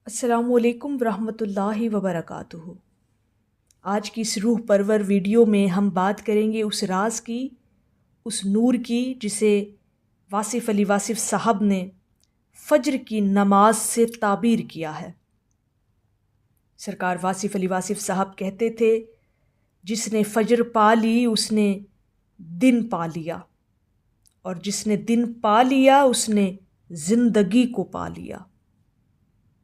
السلام علیکم ورحمۃ اللہ وبرکاتہ۔ آج کی اس روح پرور ویڈیو میں ہم بات کریں گے اس راز کی، اس نور کی جسے واصف علی واصف صاحب نے فجر کی نماز سے تعبیر کیا ہے۔ سرکار واصف علی واصف صاحب کہتے تھے، جس نے فجر پا لی اس نے دن پا لیا، اور جس نے دن پا لیا اس نے زندگی کو پا لیا۔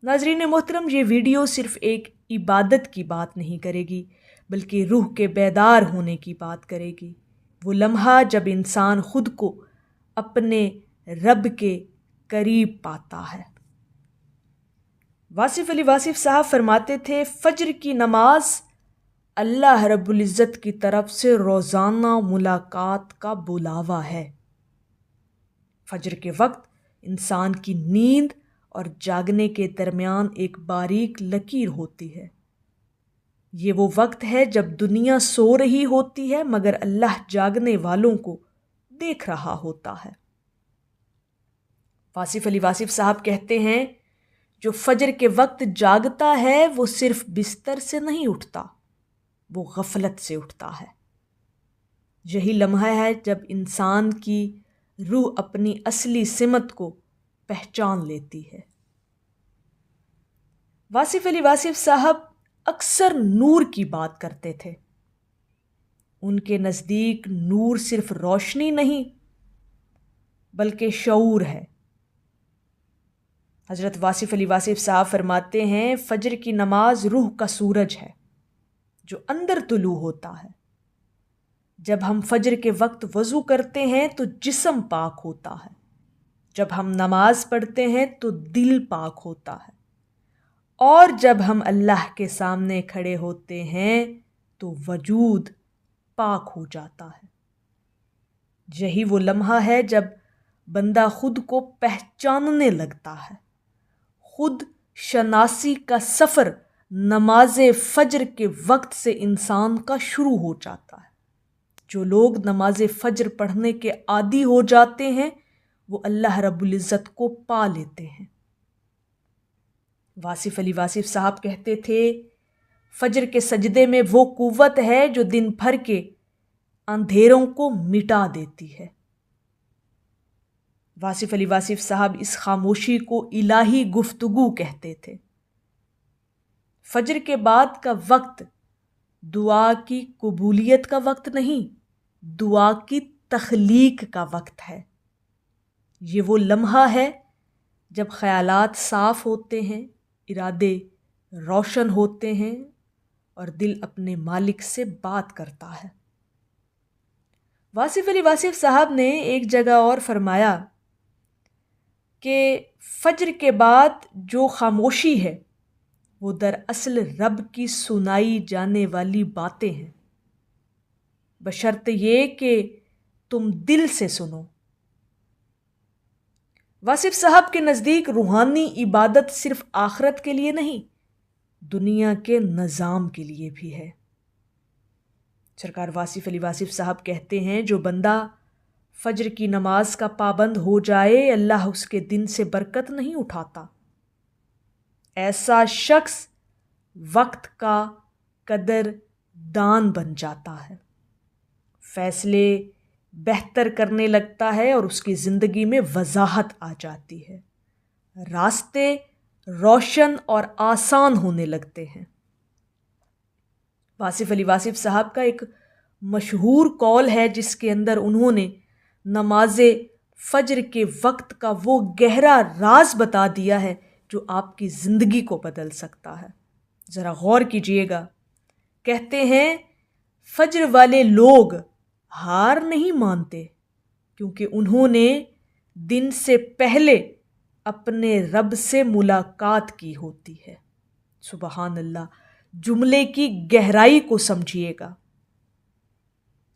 ناظرین محترم، یہ ویڈیو صرف ایک عبادت کی بات نہیں کرے گی بلکہ روح کے بیدار ہونے کی بات کرے گی۔ وہ لمحہ جب انسان خود کو اپنے رب کے قریب پاتا ہے۔ واصف علی واصف صاحب فرماتے تھے، فجر کی نماز اللہ رب العزت کی طرف سے روزانہ ملاقات کا بلاوا ہے۔ فجر کے وقت انسان کی نیند اور جاگنے کے درمیان ایک باریک لکیر ہوتی ہے۔ یہ وہ وقت ہے جب دنیا سو رہی ہوتی ہے مگر اللہ جاگنے والوں کو دیکھ رہا ہوتا ہے۔ واصف علی واصف صاحب کہتے ہیں، جو فجر کے وقت جاگتا ہے وہ صرف بستر سے نہیں اٹھتا، وہ غفلت سے اٹھتا ہے۔ یہی لمحہ ہے جب انسان کی روح اپنی اصلی سمت کو پہچان لیتی ہے۔ واصف علی واصف صاحب اکثر نور کی بات کرتے تھے۔ ان کے نزدیک نور صرف روشنی نہیں بلکہ شعور ہے۔ حضرت واصف علی واصف صاحب فرماتے ہیں، فجر کی نماز روح کا سورج ہے جو اندر طلوع ہوتا ہے۔ جب ہم فجر کے وقت وضو کرتے ہیں تو جسم پاک ہوتا ہے، جب ہم نماز پڑھتے ہیں تو دل پاک ہوتا ہے، اور جب ہم اللہ کے سامنے کھڑے ہوتے ہیں تو وجود پاک ہو جاتا ہے۔ یہی وہ لمحہ ہے جب بندہ خود کو پہچاننے لگتا ہے۔ خود شناسی کا سفر نماز فجر کے وقت سے انسان کا شروع ہو جاتا ہے۔ جو لوگ نماز فجر پڑھنے کے عادی ہو جاتے ہیں وہ اللہ رب العزت کو پا لیتے ہیں۔ واصف علی واصف صاحب کہتے تھے، فجر کے سجدے میں وہ قوت ہے جو دن بھر کے اندھیروں کو مٹا دیتی ہے۔ واصف علی واصف صاحب اس خاموشی کو الہی گفتگو کہتے تھے۔ فجر کے بعد کا وقت دعا کی قبولیت کا وقت نہیں، دعا کی تخلیق کا وقت ہے۔ یہ وہ لمحہ ہے جب خیالات صاف ہوتے ہیں، ارادے روشن ہوتے ہیں اور دل اپنے مالک سے بات کرتا ہے۔ واصف علی واصف صاحب نے ایک جگہ اور فرمایا کہ فجر کے بعد جو خاموشی ہے وہ دراصل رب کی سنائی جانے والی باتیں ہیں، بشرط یہ کہ تم دل سے سنو۔ واصف صاحب کے نزدیک روحانی عبادت صرف آخرت کے لیے نہیں، دنیا کے نظام کے لیے بھی ہے۔ سرکار واصف علی واصف صاحب کہتے ہیں، جو بندہ فجر کی نماز کا پابند ہو جائے اللہ اس کے دن سے برکت نہیں اٹھاتا۔ ایسا شخص وقت کا قدر دان بن جاتا ہے، فیصلے بہتر کرنے لگتا ہے اور اس کی زندگی میں وضاحت آ جاتی ہے، راستے روشن اور آسان ہونے لگتے ہیں۔ واصف علی واصف صاحب کا ایک مشہور قول ہے جس کے اندر انہوں نے نماز فجر کے وقت کا وہ گہرا راز بتا دیا ہے جو آپ کی زندگی کو بدل سکتا ہے۔ ذرا غور کیجئے گا۔ کہتے ہیں، فجر والے لوگ ہار نہیں مانتے کیونکہ انہوں نے دن سے پہلے اپنے رب سے ملاقات کی ہوتی ہے۔ سبحان اللہ، جملے کی گہرائی کو سمجھیے گا۔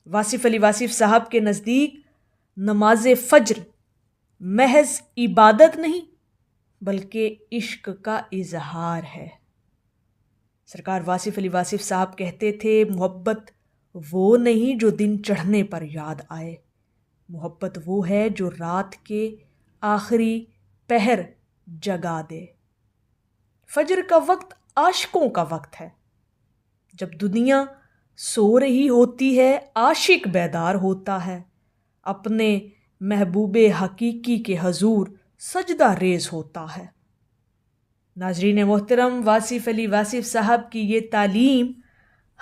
واصف علی واصف صاحب کے نزدیک نماز فجر محض عبادت نہیں بلکہ عشق کا اظہار ہے۔ سرکار واصف علی واصف صاحب کہتے تھے، محبت وہ نہیں جو دن چڑھنے پر یاد آئے، محبت وہ ہے جو رات کے آخری پہر جگا دے۔ فجر کا وقت عاشقوں کا وقت ہے۔ جب دنیا سو رہی ہوتی ہے، عاشق بیدار ہوتا ہے، اپنے محبوب حقیقی کے حضور سجدہ ریز ہوتا ہے۔ ناظرین محترم، واصف علی واصف صاحب کی یہ تعلیم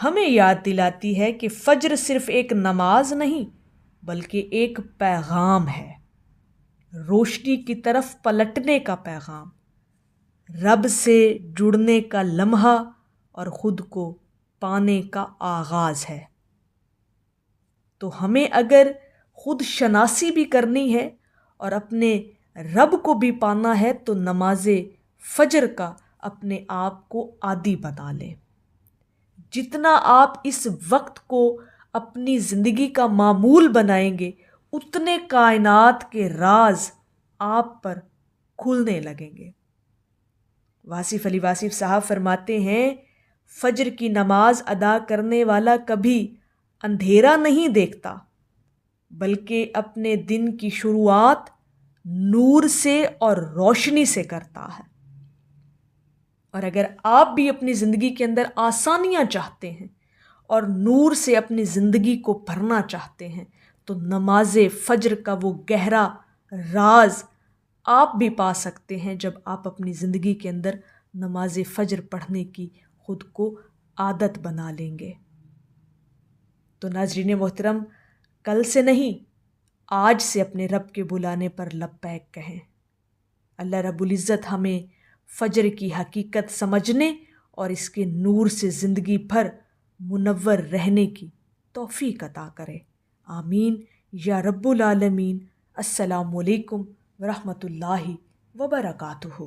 ہمیں یاد دلاتی ہے کہ فجر صرف ایک نماز نہیں بلکہ ایک پیغام ہے، روشنی کی طرف پلٹنے کا پیغام، رب سے جڑنے کا لمحہ اور خود کو پانے کا آغاز ہے۔ تو ہمیں اگر خود شناسی بھی کرنی ہے اور اپنے رب کو بھی پانا ہے تو نماز فجر کا اپنے آپ کو عادی بنا لیں۔ جتنا آپ اس وقت کو اپنی زندگی کا معمول بنائیں گے، اتنے کائنات کے راز آپ پر کھلنے لگیں گے۔ واصف علی واصف صاحب فرماتے ہیں، فجر کی نماز ادا کرنے والا کبھی اندھیرا نہیں دیکھتا بلکہ اپنے دن کی شروعات نور سے اور روشنی سے کرتا ہے۔ اور اگر آپ بھی اپنی زندگی کے اندر آسانیاں چاہتے ہیں اور نور سے اپنی زندگی کو بھرنا چاہتے ہیں تو نماز فجر کا وہ گہرا راز آپ بھی پا سکتے ہیں جب آپ اپنی زندگی کے اندر نماز فجر پڑھنے کی خود کو عادت بنا لیں گے۔ تو ناظرین محترم، کل سے نہیں، آج سے اپنے رب کے بلانے پر لبیک کہیں۔ اللہ رب العزت ہمیں فجر کی حقیقت سمجھنے اور اس کے نور سے زندگی بھر منور رہنے کی توفیق عطا کرے۔ آمین یا رب العالمین۔ السلام علیکم ورحمۃ اللہ وبرکاتہ۔